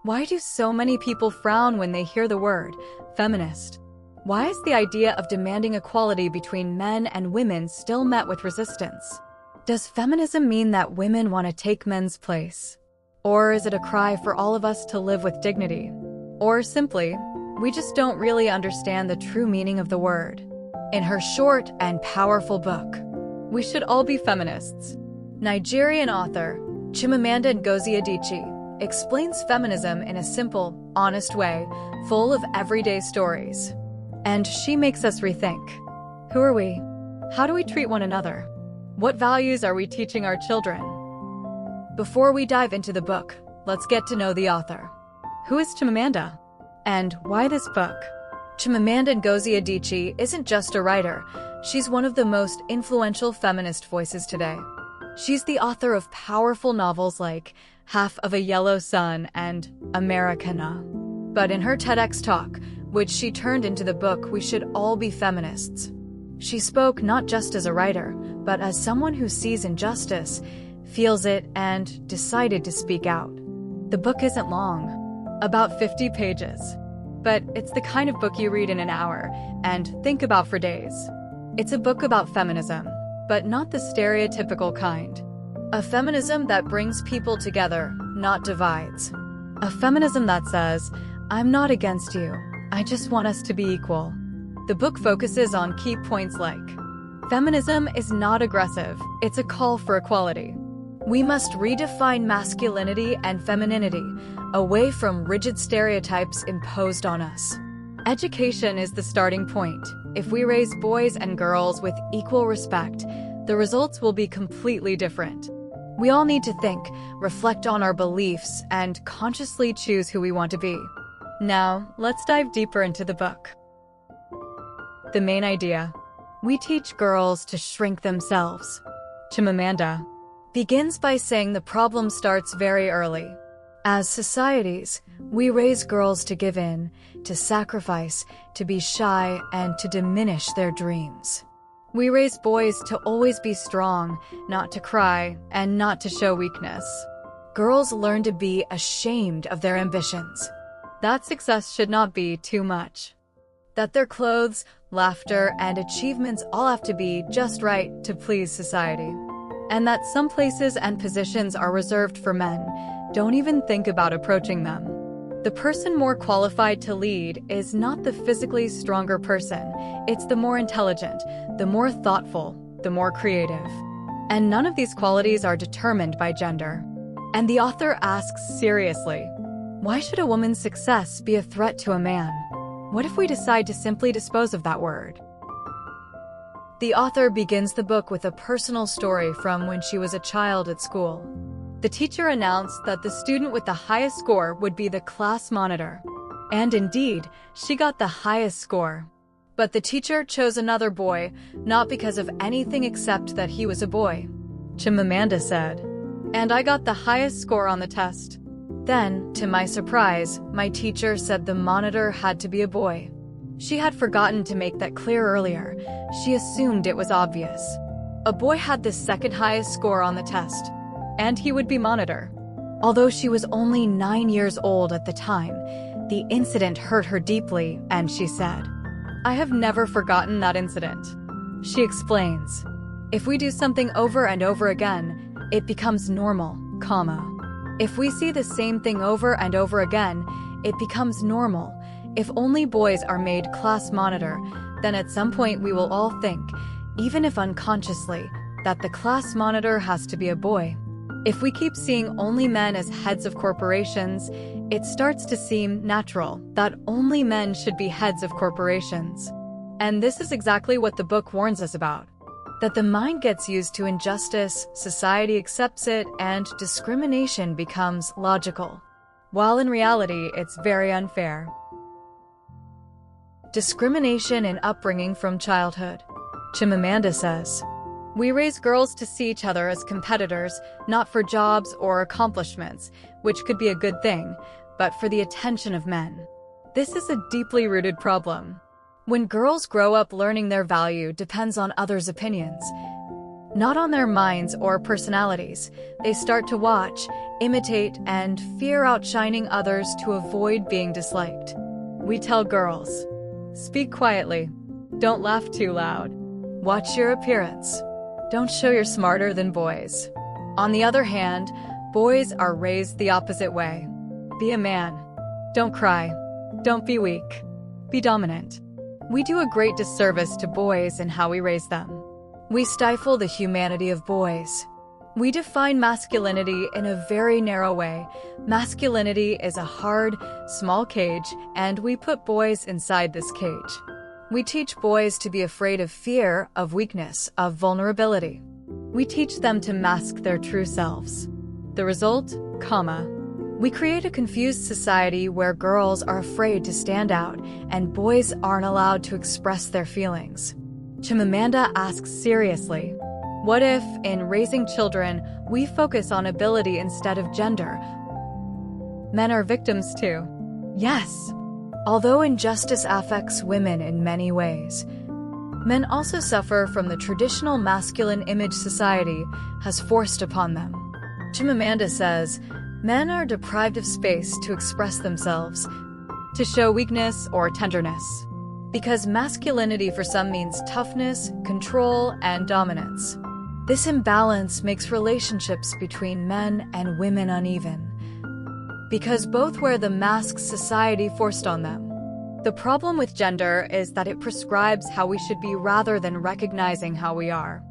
Why do so many people frown when they hear the word feminist? Why is the idea of demanding equality between men and women still met with resistance? Does feminism mean that women want to take men's place? Or is it a cry for all of us to live with dignity? Or simply, we just don't really understand the true meaning of the word? In her short and powerful book, We Should All Be Feminists, Nigerian author Chimamanda Ngozi Adichie explains feminism in a simple, honest way, full of everyday stories. And she makes us rethink. Who are we? How do we treat one another? What values are we teaching our children? Before we dive into the book, let's get to know the author. Who is Chimamanda? And why this book? Chimamanda Ngozi Adichie isn't just a writer, she's one of the most influential feminist voices today. She's the author of powerful novels like Half of a Yellow Sun and Americana. But in her TEDx talk, which she turned into the book We Should All Be Feminists, she spoke not just as a writer, but as someone who sees injustice, feels it, and decided to speak out. The book isn't long, about 50 pages, but it's the kind of book you read in an hour and think about for days. It's a book about feminism, but not the stereotypical kind. A feminism that brings people together, not divides. A feminism that says, I'm not against you, I just want us to be equal. The book focuses on key points like, feminism is not aggressive, it's a call for equality. We must redefine masculinity and femininity, away from rigid stereotypes imposed on us. Education is the starting point. If we raise boys and girls with equal respect, the results will be completely different. We all need to think, reflect on our beliefs, and consciously choose who we want to be. Now, let's dive deeper into the book. The main idea. We teach girls to shrink themselves. Chimamanda begins by saying the problem starts very early. As societies, we raise girls to give in, to sacrifice, to be shy, and to diminish their dreams. We raise boys to always be strong, not to cry, and not to show weakness. Girls learn to be ashamed of their ambitions. That success should not be too much. That their clothes, laughter, and achievements all have to be just right to please society. And that some places and positions are reserved for men. Don't even think about approaching them. The person more qualified to lead is not the physically stronger person, it's the more intelligent, the more thoughtful, the more creative. And none of these qualities are determined by gender. And the author asks seriously, why should a woman's success be a threat to a man? What if we decide to simply dispose of that word? The author begins the book with a personal story from when she was a child at school. The teacher announced that the student with the highest score would be the class monitor. And indeed, she got the highest score. But the teacher chose another boy, not because of anything except that he was a boy. Chimamanda said, and I got the highest score on the test. Then, to my surprise, my teacher said the monitor had to be a boy. She had forgotten to make that clear earlier. She assumed it was obvious. A boy had the second highest score on the test, and he would be monitor. Although she was only 9 years old at the time, the incident hurt her deeply, and she said, I have never forgotten that incident. She explains, if we do something over and over again, it becomes normal, comma. If we see the same thing over and over again, it becomes normal. If only boys are made class monitor, then at some point we will all think, even if unconsciously, that the class monitor has to be a boy. If we keep seeing only men as heads of corporations, it starts to seem natural that only men should be heads of corporations. And this is exactly what the book warns us about. That the mind gets used to injustice, society accepts it, and discrimination becomes logical. While in reality, it's very unfair. Discrimination in upbringing from childhood. Chimamanda says, we raise girls to see each other as competitors, not for jobs or accomplishments, which could be a good thing, but for the attention of men. This is a deeply rooted problem. When girls grow up learning their value depends on others' opinions, not on their minds or personalities. They start to watch, imitate, and fear outshining others to avoid being disliked. We tell girls, speak quietly, don't laugh too loud, watch your appearance, don't show you're smarter than boys. On the other hand, boys are raised the opposite way. Be a man. Don't cry. Don't be weak. Be dominant. We do a great disservice to boys in how we raise them. We stifle the humanity of boys. We define masculinity in a very narrow way. Masculinity is a hard, small cage, and we put boys inside this cage. We teach boys to be afraid of fear, of weakness, of vulnerability. We teach them to mask their true selves. The result, we create a confused society where girls are afraid to stand out and boys aren't allowed to express their feelings. Chimamanda asks seriously, what if, in raising children, we focus on ability instead of gender? Men are victims too. Yes. Although injustice affects women in many ways, men also suffer from the traditional masculine image society has forced upon them. Chimamanda says, men are deprived of space to express themselves, to show weakness or tenderness. Because masculinity for some means toughness, control, and dominance. This imbalance makes relationships between men and women uneven, because both wear the masks society forced on them. The problem with gender is that it prescribes how we should be rather than recognizing how we are.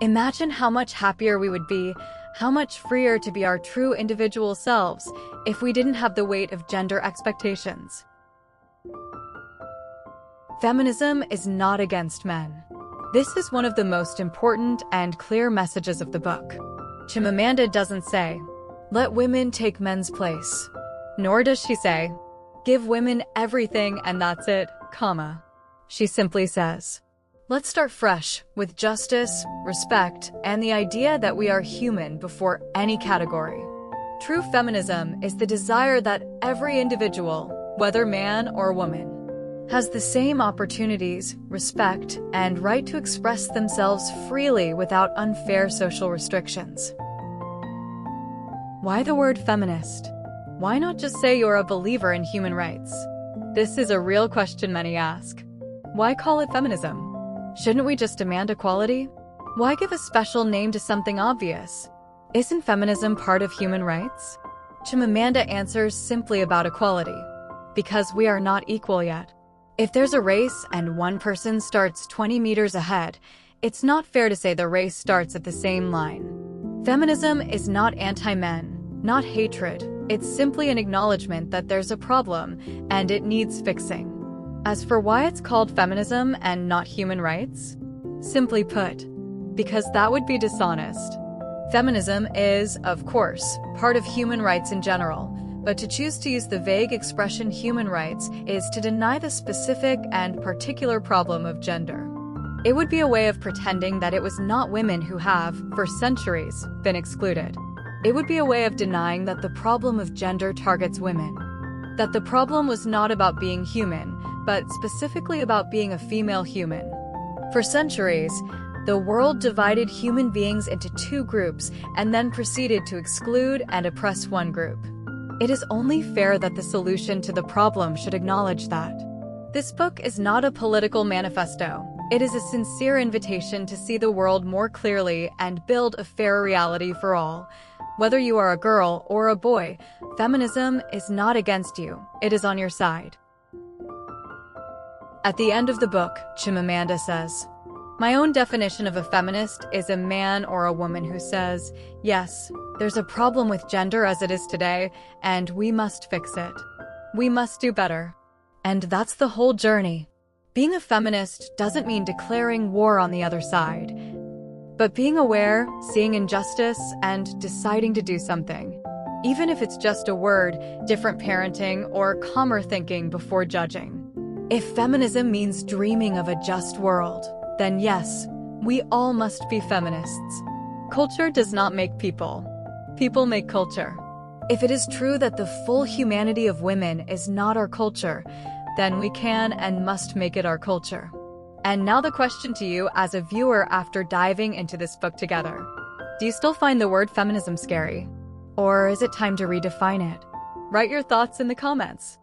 Imagine how much happier we would be, how much freer to be our true individual selves if we didn't have the weight of gender expectations. Feminism is not against men. This is one of the most important and clear messages of the book. Chimamanda doesn't say, let women take men's place. Nor does she say, give women everything and that's it, She simply says, let's start fresh with justice, respect, and the idea that we are human before any category. True feminism is the desire that every individual, whether man or woman, has the same opportunities, respect, and right to express themselves freely without unfair social restrictions. Why the word feminist? Why not just say you're a believer in human rights? This is a real question many ask. Why call it feminism? Shouldn't we just demand equality? Why give a special name to something obvious? Isn't feminism part of human rights? Chimamanda answers simply about equality. Because we are not equal yet. If there's a race and one person starts 20 meters ahead, it's not fair to say the race starts at the same line. Feminism is not anti-men, not hatred. It's simply an acknowledgement that there's a problem and it needs fixing. As for why it's called feminism and not human rights, simply put, because that would be dishonest. Feminism is, of course, part of human rights in general, but to choose to use the vague expression human rights is to deny the specific and particular problem of gender. It would be a way of pretending that it was not women who have, for centuries, been excluded. It would be a way of denying that the problem of gender targets women. That the problem was not about being human, but specifically about being a female human. For centuries, the world divided human beings into two groups and then proceeded to exclude and oppress one group. It is only fair that the solution to the problem should acknowledge that. This book is not a political manifesto. It is a sincere invitation to see the world more clearly and build a fairer reality for all. Whether you are a girl or a boy, feminism is not against you, it is on your side. At the end of the book, Chimamanda says, my own definition of a feminist is a man or a woman who says, yes, there's a problem with gender as it is today, and we must fix it. We must do better. And that's the whole journey. Being a feminist doesn't mean declaring war on the other side, but being aware, seeing injustice, and deciding to do something. Even if it's just a word, different parenting, or calmer thinking before judging. If feminism means dreaming of a just world, then yes, we all must be feminists. Culture does not make people. People make culture. If it is true that the full humanity of women is not our culture, then we can and must make it our culture. And now the question to you as a viewer after diving into this book together. Do you still find the word feminism scary? Or is it time to redefine it? Write your thoughts in the comments.